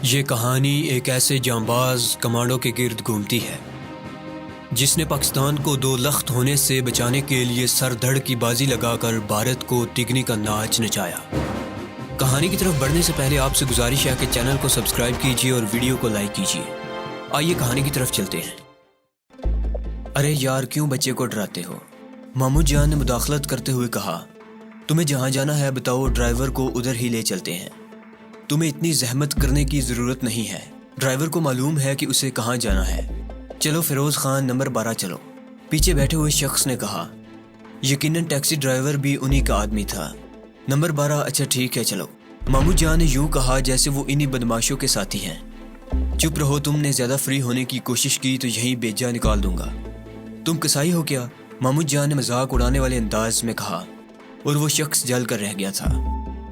یہ کہانی ایک ایسے جانباز کمانڈو کے گرد گھومتی ہے جس نے پاکستان کو دو لخت ہونے سے بچانے کے لیے سر دھڑ کی بازی لگا کر بھارت کو تگنی کا ناچ نچایا۔ کہانی کی طرف بڑھنے سے پہلے آپ سے گزارش ہے کہ چینل کو سبسکرائب کیجیے اور ویڈیو کو لائک کیجیے۔ آئیے کہانی کی طرف چلتے ہیں۔ ارے یار، کیوں بچے کو ڈراتے ہو؟ مامو جان نے مداخلت کرتے ہوئے کہا، تمہیں جہاں جانا ہے بتاؤ، ڈرائیور کو ادھر ہی لے چلتے ہیں۔ تمہیں اتنی زحمت کرنے کی ضرورت نہیں ہے، ڈرائیور کو معلوم ہے کہ اسے کہاں جانا ہے۔ چلو فیروز خان، نمبر 12 چلو۔ پیچھے بیٹھے ہوئے شخص نے کہا۔ یقیناً ٹیکسی ڈرائیور بھی انہی کا آدمی تھا۔ نمبر 12، اچھا ٹھیک ہے چلو۔ مامو جان نے یوں کہا جیسے وہ انہی بدماشوں کے ساتھی ہیں۔ چپ رہو، تم نے زیادہ فری ہونے کی کوشش کی تو یہیں بیجا نکال دوں گا۔ تم کسائی ہو کیا؟ مامو جان نے مذاق اڑانے والے انداز میں کہا، اور وہ شخص جل کر رہ گیا تھا۔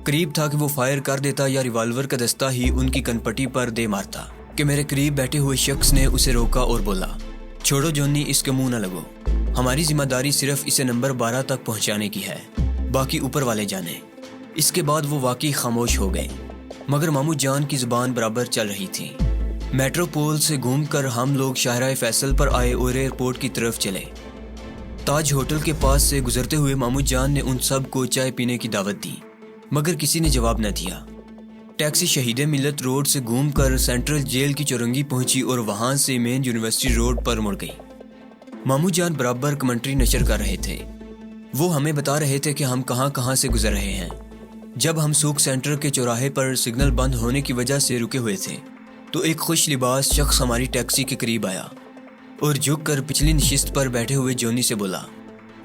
قریب تھا کہ وہ فائر کر دیتا یا ریوالور کا دستہ ہی ان کی کنپٹی پر دے مارتا کہ میرے قریب بیٹھے ہوئے شخص نے اسے روکا اور بولا، چھوڑو جونی، اس کے منہ نہ لگو، ہماری ذمہ داری صرف اسے نمبر 12 تک پہنچانے کی ہے، باقی اوپر والے جانے۔ اس کے بعد وہ واقعی خاموش ہو گئے، مگر مامو جان کی زبان برابر چل رہی تھی۔ میٹرو پول سے گھوم کر ہم لوگ شاہراہ فیصل پر آئے اور ایئرپورٹ کی طرف چلے۔ تاج ہوٹل کے پاس سے گزرتے ہوئے مامو جان نے ان سب کو چائے پینے کی دعوت دی، مگر کسی نے جواب نہ دیا۔ ٹیکسی شہید ملت روڈ سے گھوم کر سینٹرل جیل کی چورنگی پہنچی اور وہاں سے مین یونیورسٹی روڈ پر مڑ گئی۔ مامو جان برابر کمنٹری نشر کر رہے تھے۔ وہ ہمیں بتا رہے تھے کہ ہم کہاں کہاں سے گزر رہے ہیں۔ جب ہم سوک سینٹر کے چوراہے پر سگنل بند ہونے کی وجہ سے رکے ہوئے تھے تو ایک خوش لباس شخص ہماری ٹیکسی کے قریب آیا اور جھک کر پچھلی نشست پر بیٹھے ہوئے جونی سے بولا،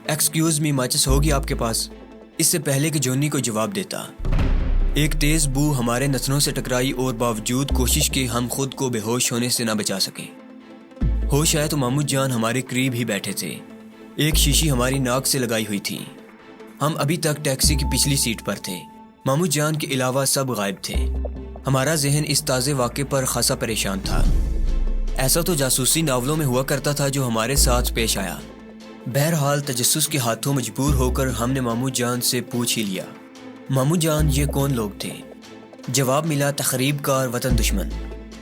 ایکسکیوز می، ماچس ہوگی آپ کے پاس؟ اس سے پہلے کہ جونی کو جواب دیتا، ایک تیز بو ہمارے نتنوں سے ٹکرائی اور باوجود کوشش کے ہم خود کو بے ہوش ہونے سے نہ بچا سکے۔ ہوش آئے تو مامو جان ہمارے قریب ہی بیٹھے تھے، ایک شیشی ہماری ناک سے لگائی ہوئی تھی۔ ہم ابھی تک ٹیکسی کی پچھلی سیٹ پر تھے، مامو جان کے علاوہ سب غائب تھے۔ ہمارا ذہن اس تازے واقعے پر خاصا پریشان تھا۔ ایسا تو جاسوسی ناولوں میں ہوا کرتا تھا جو ہمارے ساتھ پیش آیا۔ بہرحال تجسس کے ہاتھوں مجبور ہو کر ہم نے مامو جان سے پوچھ ہی لیا، مامو جان یہ کون لوگ تھے؟ جواب ملا، تخریب کار وطن دشمن،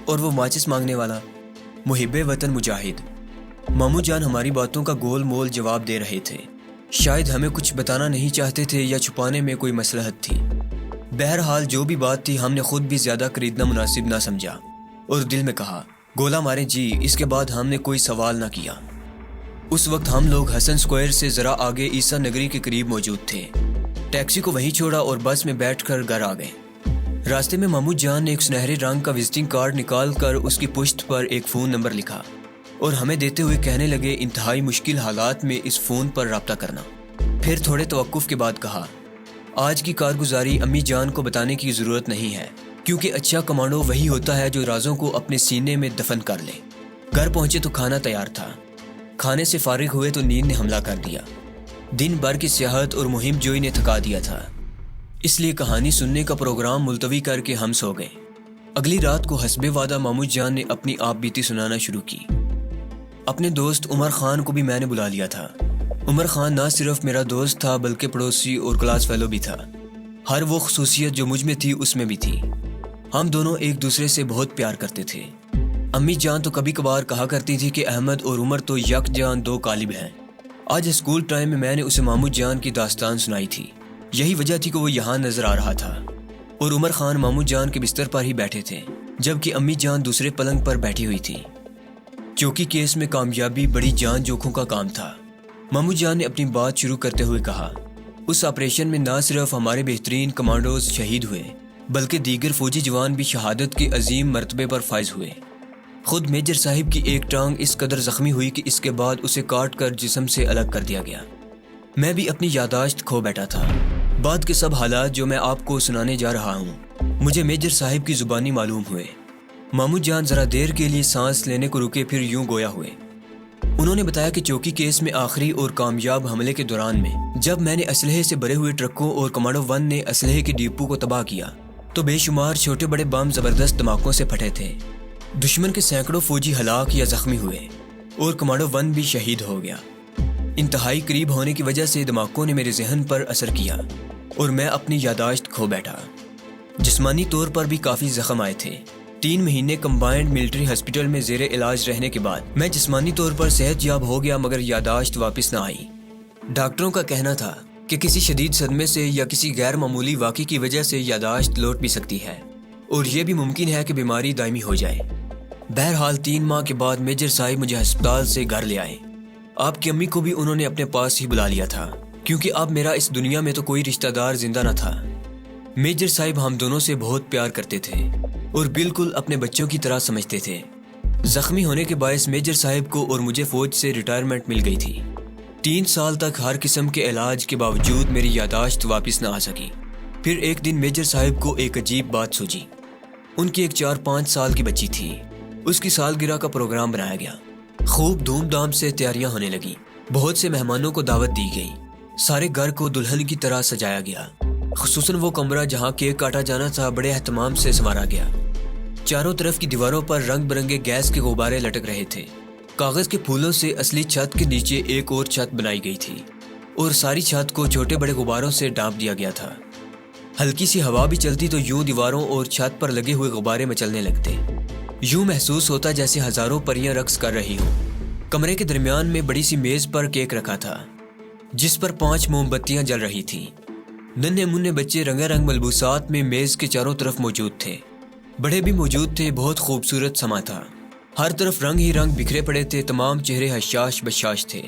اور وہ ماچس مانگنے والا محب وطن مجاہد۔ مامو جان ہماری باتوں کا گول مول جواب دے رہے تھے، شاید ہمیں کچھ بتانا نہیں چاہتے تھے یا چھپانے میں کوئی مصلحت تھی۔ بہرحال جو بھی بات تھی، ہم نے خود بھی زیادہ خریدنا مناسب نہ سمجھا اور دل میں کہا، گولا مارے جی۔ اس کے بعد ہم نے کوئی سوال نہ کیا۔ اس وقت ہم لوگ حسن سکوائر سے ذرا آگے عیسیٰ نگری کے قریب موجود تھے۔ ٹیکسی کو وہیں چھوڑا اور بس میں بیٹھ کر گھر آ گئے۔ راستے میں مامو جان نے ایک سنہرے رنگ کا وزٹنگ کارڈ نکال کر اس کی پشت پر ایک فون نمبر لکھا اور ہمیں دیتے ہوئے کہنے لگے، انتہائی مشکل حالات میں اس فون پر رابطہ کرنا۔ پھر تھوڑے توقف کے بعد کہا، آج کی کارگزاری امی جان کو بتانے کی ضرورت نہیں ہے، کیونکہ اچھا کمانڈو وہی ہوتا ہے جو رازوں کو اپنے سینے میں دفن کر لے۔ گھر پہنچے تو کھانا تیار تھا۔ کھانے سے فارغ ہوئے تو نیند نے حملہ کر دیا۔ دن بھر کی سیاحت اور مہم جوئی نے تھکا دیا تھا، اس لیے کہانی سننے کا پروگرام ملتوی کر کے ہم سو گئے۔ اگلی رات کو حسب وعدہ مامو جان نے اپنی آپ بیتی سنانا شروع کی۔ اپنے دوست عمر خان کو بھی میں نے بلا لیا تھا۔ عمر خان نہ صرف میرا دوست تھا بلکہ پڑوسی اور کلاس فیلو بھی تھا۔ ہر وہ خصوصیت جو مجھ میں تھی اس میں بھی تھی۔ ہم دونوں ایک دوسرے سے بہت پیار کرتے تھے۔ امی جان تو کبھی کبھار کہا کرتی تھی کہ احمد اور عمر تو یک جان دو قالب ہیں۔ آج اسکول ٹائم میں میں نے اسے مامو جان کی داستان سنائی تھی، یہی وجہ تھی کہ وہ یہاں نظر آ رہا تھا، اور عمر خان مامو جان کے بستر پر ہی بیٹھے تھے، جبکہ امی جان دوسرے پلنگ پر بیٹھی ہوئی تھی۔ چوکی کیس میں کامیابی بڑی جان جوکھوں کا کام تھا۔ مامو جان نے اپنی بات شروع کرتے ہوئے کہا، اس آپریشن میں نہ صرف ہمارے بہترین کمانڈوز شہید ہوئے بلکہ دیگر فوجی جوان بھی شہادت کے عظیم مرتبے پر فائز ہوئے۔ خود میجر صاحب کی ایک ٹانگ اس قدر زخمی ہوئی کہ اس کے بعد اسے کاٹ کر جسم سے الگ کر دیا گیا۔ میں بھی اپنی یادداشت کھو بیٹھا تھا۔ بعد کے سب حالات جو میں آپ کو سنانے جا رہا ہوں مجھے میجر صاحب کی زبانی معلوم ہوئے۔ مامو جان ذرا دیر کے لیے سانس لینے کو رکے، پھر یوں گویا ہوئے۔ انہوں نے بتایا کہ چوکی کیس میں آخری اور کامیاب حملے کے دوران میں جب میں نے اسلحے سے بھرے ہوئے ٹرکوں اور کمانڈو 1 نے اسلحے کے ڈپو کو تباہ کیا تو بے شمار چھوٹے بڑے بم زبردست دھماکوں سے پھٹے تھے۔ دشمن کے سینکڑوں فوجی ہلاک یا زخمی ہوئے اور کمانڈو 1 بھی شہید ہو گیا۔ انتہائی قریب ہونے کی وجہ سے دھماکوں نے میرے ذہن پر اثر کیا اور میں اپنی یادداشت کھو بیٹھا۔ جسمانی طور پر بھی کافی زخم آئے تھے، 3 مہینے کمبائنڈ ملٹری ہاسپٹل میں زیر علاج رہنے کے بعد میں جسمانی طور پر صحت یاب ہو گیا، مگر یادداشت واپس نہ آئی۔ ڈاکٹروں کا کہنا تھا کہ کسی شدید صدمے سے یا کسی غیر معمولی واقعے کی وجہ سے یادداشت لوٹ بھی سکتی ہے، اور یہ بھی ممکن ہے کہ بیماری دائمی ہو جائے۔ بہرحال 3 ماہ کے بعد میجر صاحب مجھے ہسپتال سے گھر لے آئے۔ آپ کی امی کو بھی انہوں نے اپنے پاس ہی بلا لیا تھا، کیونکہ اب میرا اس دنیا میں تو کوئی رشتہ دار زندہ نہ تھا۔ میجر صاحب ہم دونوں سے بہت پیار کرتے تھے اور بالکل اپنے بچوں کی طرح سمجھتے تھے۔ زخمی ہونے کے باعث میجر صاحب کو اور مجھے فوج سے ریٹائرمنٹ مل گئی تھی۔ 3 سال تک ہر قسم کے علاج کے باوجود میری یادداشت واپس نہ آ سکی۔ پھر ایک دن میجر صاحب کو ایک عجیب بات سوچی۔ ان کی ایک 4-5 سال کی بچی تھی۔ اس کی سالگرہ کا پروگرام بنایا گیا۔ خوب دھوم دھام سے تیاریاں ہونے لگیں۔ بہت سے مہمانوں کو دعوت دی گئی۔ سارے گھر کو دلہن کی طرح سجایا گیا، خصوصاً وہ کمرہ جہاں کیک کاٹا جانا تھا بڑے اہتمام سے سنوارا گیا۔ چاروں طرف کی دیواروں پر رنگ برنگے گیس کے غبارے لٹک رہے تھے۔ کاغذ کے پھولوں سے اصلی چھت کے نیچے ایک اور چھت بنائی گئی تھی، اور ساری چھت کو چھوٹے بڑے غباروں سے ڈانپ دیا گیا تھا۔ ہلکی سی ہوا بھی چلتی تو یوں دیواروں اور چھت پر لگے ہوئے غبارے مچلنے لگتے۔ یوں محسوس ہوتا جیسے ہزاروں پریاں رقص کر رہی ہوں۔ کمرے کے درمیان میں بڑی سی میز پر کیک رکھا تھا، جس پر 5 موم بتیاں جل رہی تھیں۔ ننھے منھے بچے رنگا رنگ ملبوسات میں میز کے چاروں طرف موجود تھے۔ بڑے بھی موجود تھے۔ بہت خوبصورت سما تھا۔ ہر طرف رنگ ہی رنگ بکھرے پڑے تھے۔ تمام چہرے حشاش بشاش تھے۔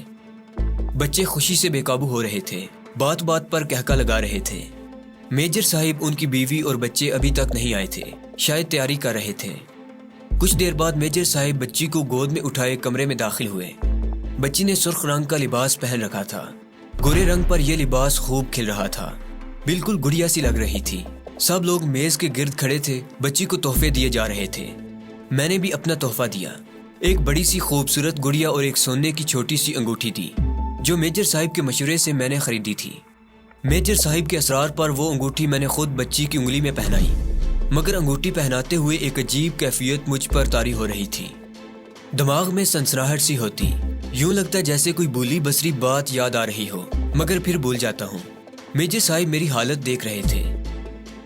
بچے خوشی سے بے قابو ہو رہے تھے، بات بات پر کہکا لگا رہے تھے۔ میجر صاحب، ان کی بیوی اور بچے ابھی تک نہیں آئے تھے، شاید تیاری کر رہے تھے۔ کچھ دیر بعد میجر صاحب بچی کو گود میں اٹھائے کمرے میں داخل ہوئے۔ بچی نے سرخ رنگ کا لباس پہن رکھا تھا۔ گورے رنگ پر یہ لباس خوب کھل رہا تھا، بالکل گڑیا سی لگ رہی تھی۔ سب لوگ میز کے گرد کھڑے تھے، بچی کو تحفے دیے جا رہے تھے۔ میں نے بھی اپنا تحفہ دیا۔ ایک بڑی سی خوبصورت گڑیا اور ایک سونے کی چھوٹی سی انگوٹھی دی، جو میجر صاحب کے مشورے سے میں نے خریدی تھی۔ میجر صاحب کے اصرار پر وہ انگوٹھی میں نے خود بچی کی انگلی میں پہنائی، مگر انگوٹھی پہناتے ہوئے ایک عجیب کیفیت مجھ پر طاری ہو رہی تھی۔ دماغ میں سنسناہٹ سی ہوتی، یوں لگتا جیسے کوئی بھولی بسری بات یاد آ رہی ہو، مگر پھر بھول جاتا ہوں۔ میجر صاحب میری حالت دیکھ رہے تھے۔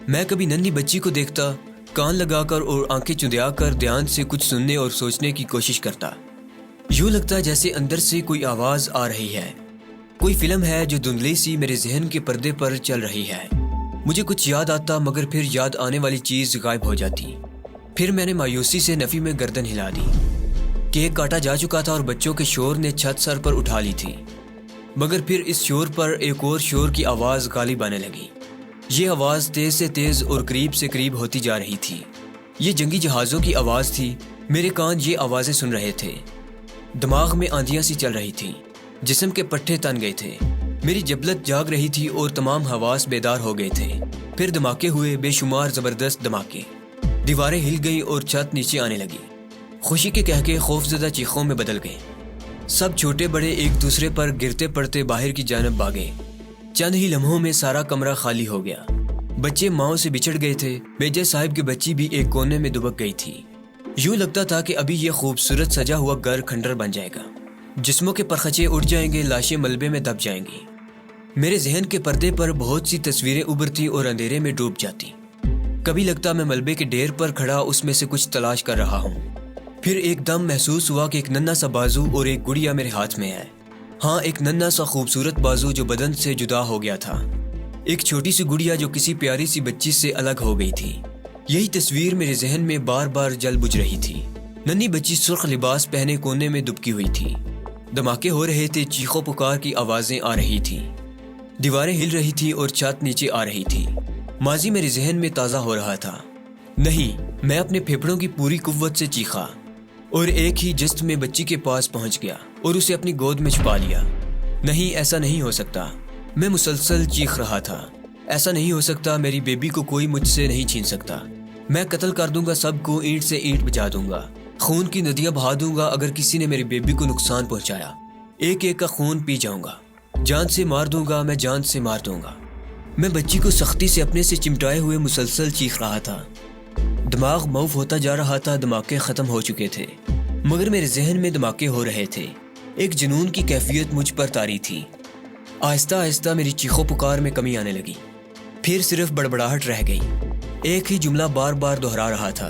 میں کبھی ننھی بچی کو دیکھتا، کان لگا کر اور آنکھیں چندیا کر دھیان سے کچھ سننے اور سوچنے کی کوشش کرتا۔ یوں لگتا جیسے اندر سے کوئی آواز آ رہی ہے، کوئی فلم ہے جو دھندلی سی میرے ذہن کے پردے پر چل رہی ہے۔ مجھے کچھ یاد آتا، مگر پھر یاد آنے والی چیز غائب ہو جاتی۔ پھر میں نے مایوسی سے نفی میں گردن ہلا دی۔ کیک کاٹا جا چکا تھا اور بچوں کے شور نے چھت سر پر اٹھا لی تھی، مگر پھر اس شور پر ایک اور شور کی آواز غالب آنے لگی۔ یہ آواز تیز سے تیز اور قریب سے قریب ہوتی جا رہی تھی۔ یہ جنگی جہازوں کی آواز تھی۔ میرے کان یہ آوازیں سن رہے تھے۔ دماغ میں آندیاں سی چل رہی تھیں، جسم کے پٹھے تن گئے تھے۔ میری جبلت جاگ رہی تھی اور تمام حواس بیدار ہو گئے تھے۔ پھر دھماکے ہوئے، بے شمار زبردست دھماکے۔ دیواریں ہل گئیں اور چھت نیچے آنے لگی۔ خوشی کے کہکے خوفزدہ چیخوں میں بدل گئے۔ سب چھوٹے بڑے ایک دوسرے پر گرتے پڑتے باہر کی جانب بھاگے۔ چند ہی لمحوں میں سارا کمرہ خالی ہو گیا۔ بچے ماؤں سے بچھڑ گئے تھے۔ میجر صاحب کی بچی بھی ایک کونے میں دبک گئی تھی۔ یوں لگتا تھا کہ ابھی یہ خوبصورت سجا ہوا گھر کھنڈر بن جائے گا۔ جسموں کے پرخچے اڑ جائیں گے، لاشیں ملبے میں دب جائیں گی۔ میرے ذہن کے پردے پر بہت سی تصویریں ابھرتی اور اندھیرے میں ڈوب جاتی۔ کبھی لگتا میں ملبے کے ڈھیر پر کھڑا اس میں سے کچھ تلاش کر رہا ہوں۔ پھر ایک دم محسوس ہوا کہ ایک ننھا سا بازو اور ایک گڑیا میرے ہاتھ میں ہے۔ ہاں، ایک ننھا سا خوبصورت بازو جو بدن سے جدا ہو گیا تھا۔ ایک چھوٹی سی گڑیا جو کسی پیاری سی بچی سے الگ ہو گئی تھی۔ یہی تصویر میرے ذہن میں بار بار جل بجھ رہی تھی۔ ننھی بچی سرخ لباس پہنے کونے میں دبکی ہوئی تھی۔ دھماکے ہو رہے تھے، چیخوں پکار کی آوازیں آ رہی تھیں۔ دیواریں ہل رہی تھی اور چھت نیچے آ رہی تھی۔ ماضی میرے ذہن میں تازہ ہو رہا تھا۔ نہیں، میں اپنے پھیپھڑوں کی پوری قوت سے چیخا اور ایک ہی جست میں بچی کے پاس پہنچ گیا اور اسے اپنی گود میں چھپا لیا۔ نہیں، ایسا نہیں ہو سکتا۔ میں مسلسل چیخ رہا تھا۔ ایسا نہیں ہو سکتا، میری بیبی کو کوئی مجھ سے نہیں چھین سکتا۔ میں قتل کر دوں گا سب کو، اینٹ سے اینٹ بجا دوں گا، خون کی ندیاں بہا دوں گا اگر کسی نے میری بیبی کو نقصان پہنچایا۔ ایک ایک کا خون پی جاؤں گا، جان سے مار دوں گا، میں جان سے مار دوں گا۔ میں بچی کو سختی سے اپنے سے چمٹائے ہوئے مسلسل چیخ رہا تھا۔ دماغ معاف ہوتا جا رہا تھا۔ دھماکے ختم ہو چکے تھے، مگر میرے ذہن میں دھماکے ہو رہے تھے۔ ایک جنون کی کیفیت مجھ پر طاری تھی۔ آہستہ آہستہ میری چیخوں پکار میں کمی آنے لگی۔ پھر صرف بڑبڑاہٹ رہ گئی۔ ایک ہی جملہ بار بار دہرا رہا تھا،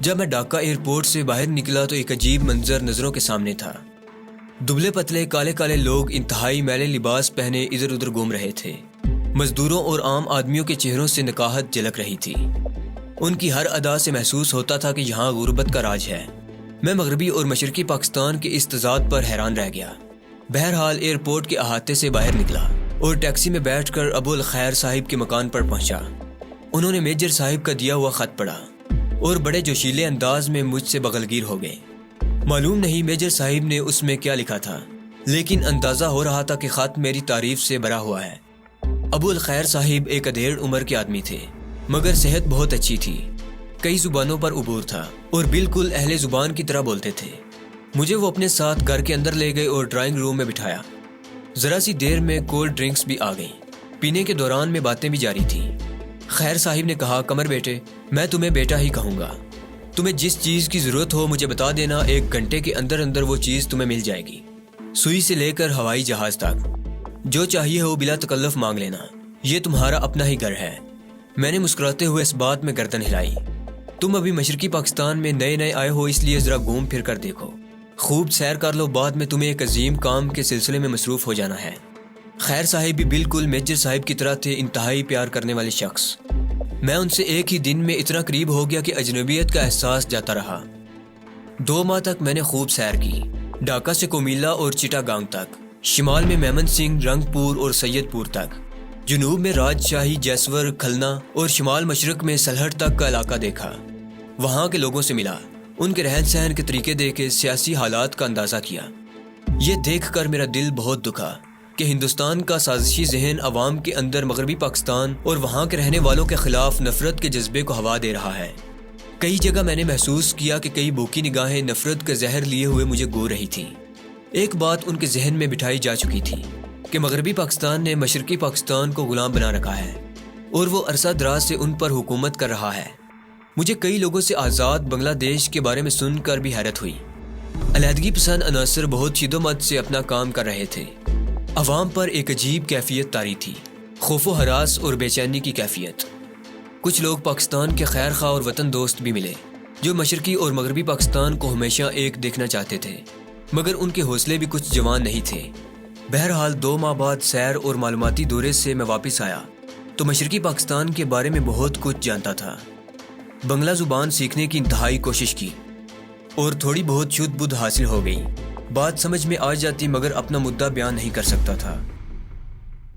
جب میں ڈھاکہ ایئرپورٹ سے باہر نکلا تو ایک عجیب منظر نظروں کے سامنے تھا۔ دبلے پتلے کالے کالے لوگ انتہائی میلے لباس پہنے ادھر ادھر گھوم رہے تھے۔ مزدوروں اور عام آدمیوں کے چہروں سے نکاہت جھلک رہی تھی۔ ان کی ہر ادا سے محسوس ہوتا تھا کہ یہاں غربت کا راج ہے۔ میں مغربی اور مشرقی پاکستان کے اس تضاد پر حیران رہ گیا۔ بہرحال ایئرپورٹ کے احاطے سے باہر نکلا اور ٹیکسی میں بیٹھ کر ابو الخیر صاحب کے مکان پر پہنچا۔ انہوں نے میجر صاحب کا دیا ہوا خط پڑھا اور بڑے جوشیلے انداز میں مجھ سے بغلگیر ہو گئے۔ معلوم نہیں میجر صاحب نے اس میں کیا لکھا تھا، لیکن اندازہ ہو رہا تھا کہ خط میری تعریف سے بھرا ہوا ہے۔ ابو الخیر صاحب ایک ادھیڑ عمر کے آدمی تھے، مگر صحت بہت اچھی تھی۔ کئی زبانوں پر عبور تھا اور بالکل اہل زبان کی طرح بولتے تھے۔ مجھے وہ اپنے ساتھ گھر کے اندر لے گئے اور ڈرائنگ روم میں بٹھایا۔ ذرا سی دیر میں کولڈ ڈرنکس بھی آ گئیں۔ پینے کے دوران میں باتیں بھی جاری تھیں۔ خیر صاحب نے کہا، قمر بیٹے، میں تمہیں بیٹا ہی کہوں گا۔ تمہیں جس چیز کی ضرورت ہو مجھے بتا دینا، 1 گھنٹے کے اندر اندر وہ چیز تمہیں مل جائے گی، سوئی سے لے کر ہوائی جہاز تک۔ جو چاہیے ہو بلا تکلف مانگ لینا، یہ تمہارا اپنا ہی گھر ہے۔ میں نے مسکراتے ہوئے اس بات میں گردن ہلائی۔ تم ابھی مشرقی پاکستان میں نئے آئے ہو، اس لیے ذرا گھوم پھر کر دیکھو، خوب سیر کر لو، بعد میں تمہیں ایک عظیم کام کے سلسلے میں مصروف ہو جانا ہے۔ خیر صاحب بھی بالکل میجر صاحب کی طرح تھے، انتہائی پیار کرنے والے شخص۔ میں ان سے ایک ہی دن میں اتنا قریب ہو گیا کہ اجنبیت کا احساس جاتا رہا۔ 2 ماہ تک میں نے خوب سیر کی، ڈھاکہ سے کومیلا اور چٹا گانگ تک، شمال میں میمن سنگھ، رنگ پور اور سید پور تک، جنوب میں راج شاہی، جیسور، کھلنا اور شمال مشرق میں سلہٹ تک کا علاقہ دیکھا۔ وہاں کے لوگوں سے ملا، ان کے رہن سہن کے طریقے دیکھے، سیاسی حالات کا اندازہ کیا۔ یہ دیکھ کر میرا دل بہت دکھا کہ ہندوستان کا سازشی ذہن عوام کے اندر مغربی پاکستان اور وہاں کے رہنے والوں کے خلاف نفرت کے جذبے کو ہوا دے رہا ہے۔ کئی جگہ میں نے محسوس کیا کہ کئی بھوکی نگاہیں نفرت کا زہر لیے ہوئے مجھے گھور رہی تھیں۔ ایک بات ان کے ذہن میں بٹھائی جا چکی تھی کہ مغربی پاکستان نے مشرقی پاکستان کو غلام بنا رکھا ہے اور وہ عرصہ دراز سے ان پر حکومت کر رہا ہے۔ مجھے کئی لوگوں سے آزاد بنگلہ دیش کے بارے میں سن کر بھی حیرت ہوئی۔ علیحدگی پسند عناصر بہت شد و مد سے اپنا کام کر رہے تھے۔ عوام پر ایک عجیب کیفیت طاری تھی، خوف و ہراس اور بے چینی کی کیفیت۔ کچھ لوگ پاکستان کے خیر خواہ اور وطن دوست بھی ملے، جو مشرقی اور مغربی پاکستان کو ہمیشہ ایک دیکھنا چاہتے تھے، مگر ان کے حوصلے بھی کچھ جوان نہیں تھے۔ بہرحال 2 ماہ بعد سیر اور معلوماتی دورے سے میں واپس آیا تو مشرقی پاکستان کے بارے میں بہت کچھ جانتا تھا۔ بنگلہ زبان سیکھنے کی انتہائی کوشش کی اور تھوڑی بہت شدھ بدھ حاصل ہو گئی۔ بات سمجھ میں آ جاتی مگر اپنا مدعا بیان نہیں کر سکتا تھا۔